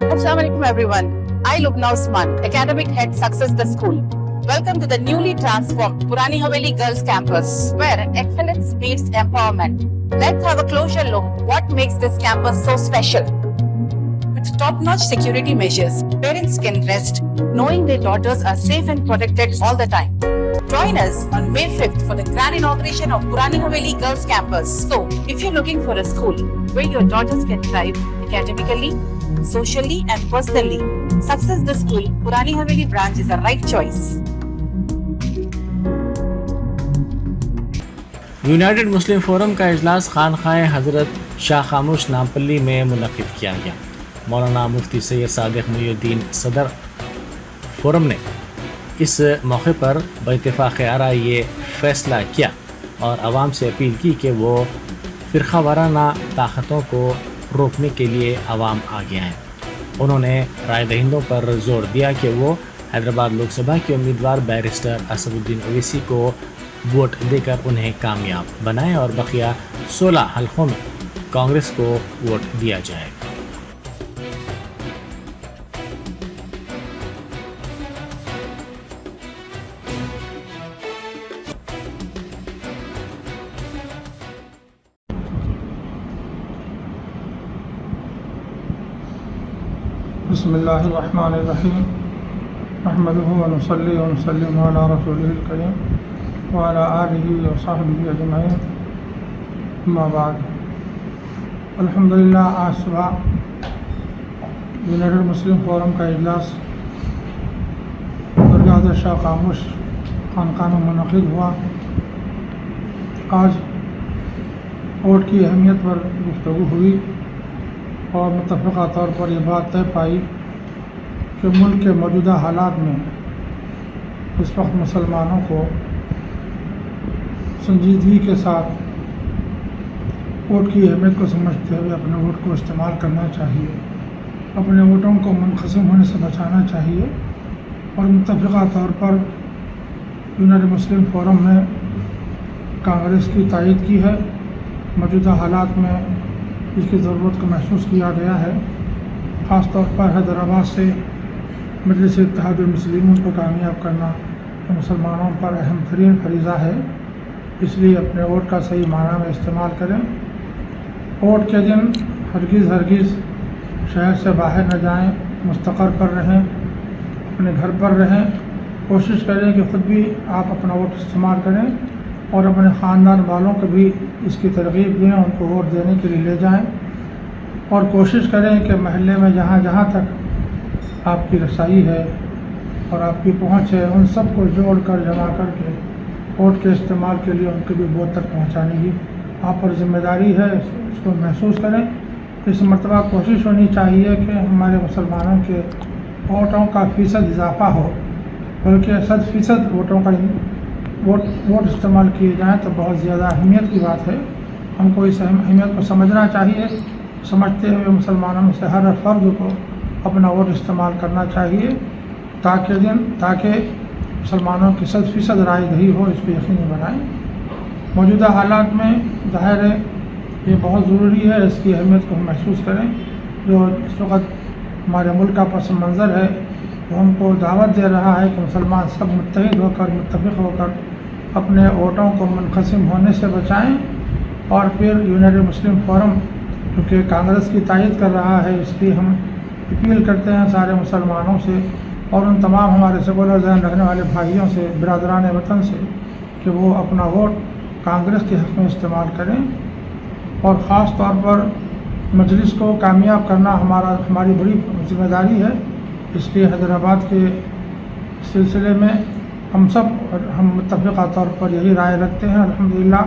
Assalamu alaikum everyone. I Lubna Usman, Academic Head Success the School. Welcome to the newly transformed Purani Haveli Girls Campus, where excellence meets empowerment. Let's have a closer look what makes this campus so special. With top-notch security measures, parents can rest knowing their daughters are safe and protected all the time. Join us on May 5th for the grand inauguration of Purani Haveli Girls Campus. So, if you're looking for a school where your daughters can thrive academically, socially and personally, Success the School, Purani Haveli branch is the right choice. United Muslim forum का इजलास खानखाए हज़रत शाह खामोश नामपल्ली में मुनक़िद किया गया। मौलाना मुफ्ती सैयद सादिक मुईनुद्दीन सदर forum ने इस मौके पर बइत्तेफ़ाक़ आरा ये फ़ैसला किया और आवाम से अपील की कि वो फ़िरक़ा वाराना ताक़तों को रोकने के लिए आवाम आगे आएँ। उन्होंने राय दहिंदों पर जोर दिया कि वो हैदराबाद लोकसभा के उम्मीदवार बैरिस्टर असदुद्दीन ओवैसी को वोट देकर उन्हें कामयाब बनाएं और बकिया 16 हलकों में कांग्रेस को वोट दिया जाए। बिस्मिल्लाहिर्रहमानिर्रहीम नहमदुहु व नुसल्ली व नुसल्लिमु अला रसूलिहिल करीम व अला आलिहि व सहबिहि अजमईन अम्मा बाद। अल्हम्दुलिल्लाह, आज सुबह यूनाइटेड मुस्लिम फोरम का इजलास दरगाह हज़रत शाह खामोश खानक़ाह में मुनक़िद हुआ। आज वोट की अहमियत पर गुफ्तगू हुई और मुत्तफ़क़ा तौर पर यह बात तय पाई कि मुल्क के मौजूदा हालात में इस वक्त मुसलमानों को संजीदगी के साथ वोट की अहमियत को समझते हुए अपने वोट को इस्तेमाल करना चाहिए, अपने वोटों को मुनक़सिम होने से बचाना चाहिए। और मुत्तफ़क़ा तौर पर यूनाइटेड मुस्लिम फोरम ने कांग्रेस की तायीद की है। मौजूदा हालात में इसकी ज़रूरत को महसूस किया गया है। ख़ास तौर पर हैदराबाद से मजलिस इत्तेहादुल मुस्लिमीन को कामयाब करना मुसलमानों पर अहम तरीन फरीज़ा है, इसलिए अपने वोट का सही माना में इस्तेमाल करें। वोट के दिन हरगिज़ शहर से बाहर न जाएं, मुस्तक़र पर रहें, अपने घर पर रहें। कोशिश करें कि ख़ुद भी आप अपना वोट इस्तेमाल करें और अपने ख़ानदान वालों को भी इसकी तरग़ीब दें, उनको वोट देने के लिए ले जाएं। और कोशिश करें कि महल्ले में जहाँ जहाँ तक आपकी रसाई है और आपकी पहुँच है, उन सब को जोड़ कर जमा करके वोट के इस्तेमाल के लिए उनके भी वोट तक पहुँचाने की आप पर ज़िम्मेदारी है, इसको महसूस करें। इस मरतबा कोशिश होनी चाहिए कि हमारे मुसलमानों के वोटों का फ़ीसद इजाफ़ा हो, बल्कि 100% वोटों का वोट इस्तेमाल किए जाएँ तो बहुत ज़्यादा अहमियत की बात है। हमको इस अहमियत को समझना चाहिए। समझते हुए मुसलमानों में से हर फ़र्द को अपना वोट इस्तेमाल करना चाहिए ताकि मुसलमानों की 100% राय दही हो, इसको यकीनी बनाएं। मौजूदा हालात में ज़ाहिर है ये बहुत ज़रूरी है, इसकी अहमियत को हम महसूस करें। जो इस वक्त हमारे मुल्क का पस मंज़र है वो हमको दावत दे रहा है कि मुसलमान सब मुत्तहिद होकर मुत्तफ़िक़ होकर अपने वोटों को मुनक़सिम होने से बचाएं। और फिर यूनाइटेड मुस्लिम फोरम क्योंकि कांग्रेस की तायीद कर रहा है, इसलिए हम अपील करते हैं सारे मुसलमानों से और उन तमाम हमारे सेकुलर ज़हन रखने वाले भाइयों से, बिरादरान वतन से, कि वो अपना वोट कांग्रेस के हक़ में इस्तेमाल करें। और ख़ास तौर पर मजलिस को कामयाब करना हमारी बड़ी ज़िम्मेदारी है, इसलिए हैदराबाद के सिलसिले में हम मुत्तफ़क़ा तौर पर यही राय रखते हैं। अल्हम्दुलिल्लाह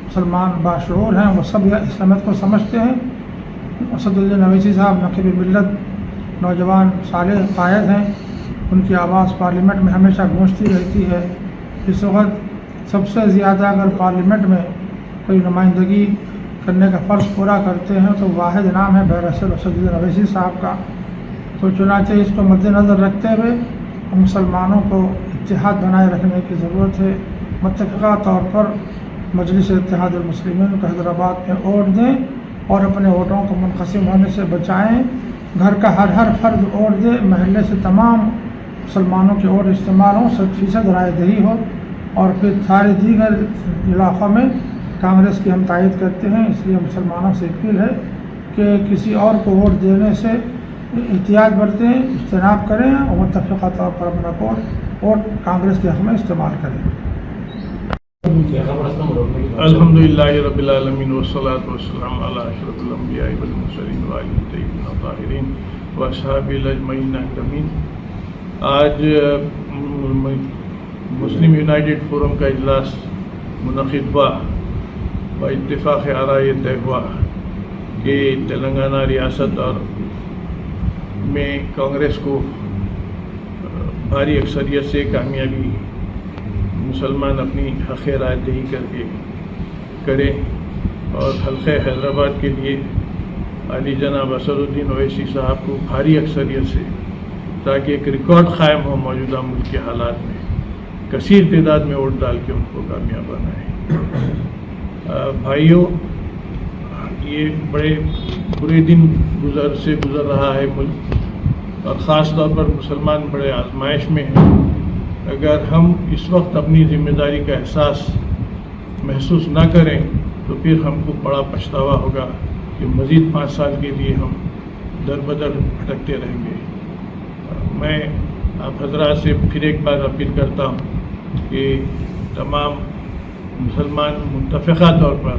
मुसलमान बाशऊर हैं, वो सब इस अहमियत को समझते हैं। असदुद्दीन ओवैसी साहब नक़ीब मिल्लत नौजवान सालेह कायद हैं, उनकी आवाज़ पार्लियामेंट में हमेशा गूंजती रहती है। इस वक्त सबसे ज़्यादा अगर पार्लियामेंट में कोई नुमाइंदगी करने का फ़र्ज़ पूरा करते हैं तो वाहिद नाम है बैरिस्टर असदुद्दीन ओवैसी साहब का। तो चुनांचे इसको मद्देनज़र रखते हुए मुसलमानों को इत्तेहाद बनाए रखने की ज़रूरत है। मुत्तफ़क़ा तौर पर मजलिस इत्तेहादुल मुस्लिमीन को हैदराबाद में वोट दें और अपने वोटों को मुनक़सिम होने से बचाएं گھر کا ہر فرد ووٹ دے، محلے سے تمام مسلمانوں کے ووٹ استعمال ہوں، 100% رائے دہی ہو، اور پھر سارے دیگر علاقوں میں کانگریس کی ہم تائید کرتے ہیں۔ اس لیے مسلمانوں سے اپیل ہے کہ کسی اور کو ووٹ دینے سے احتیاط برتیں، اجتناب کریں اور متفقہ طور پر اپنا ووٹ کانگریس کے حق میں استعمال کریں۔ الحمدللہ رب العالمین والصلاة والسلام علی اشرف الانبیاء والمرسلین وآلہ الطیبین الطاہرین واصحابہ اجمعین اجمعین۔ آج مسلم یونائٹڈ فورم کا اجلاس منعقد ہوا، با اتفاق آراء یہ طے ہوا کہ تلنگانہ ریاست اور میں کانگریس کو بھاری اکثریت سے کامیابی مسلمان اپنی حق رائے دہی کر کے کریں، اور حلقہ حیدرآباد کے لیے علی جناب اسدالدین اویسی صاحب کو بھاری اکثریت سے، تاکہ ایک ریکارڈ قائم ہو موجودہ ملک کے حالات میں، کثیر تعداد میں ووٹ ڈال کے ان کو کامیاب بنائیں۔ بھائیوں، یہ بڑے برے دن گزر رہا ہے ملک، اور خاص طور پر مسلمان بڑے آزمائش میں ہیں۔ اگر ہم اس وقت اپنی ذمہ داری کا احساس محسوس نہ کریں تو پھر ہم کو بڑا پچھتاوا ہوگا کہ مزید 5 سال کے لیے ہم در بدر بھٹکتے رہیں گے۔ میں آپ حضرات سے پھر ایک بار اپیل کرتا ہوں کہ تمام مسلمان متفقہ طور پر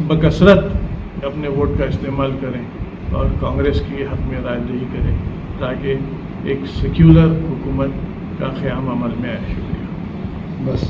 بکثرت اپنے ووٹ کا استعمال کریں اور کانگریس کی حق میں رائے دہی کریں، تاکہ ایک سیکولر حکومت کا قیام عمل میں آئے۔ شکریہ۔ بس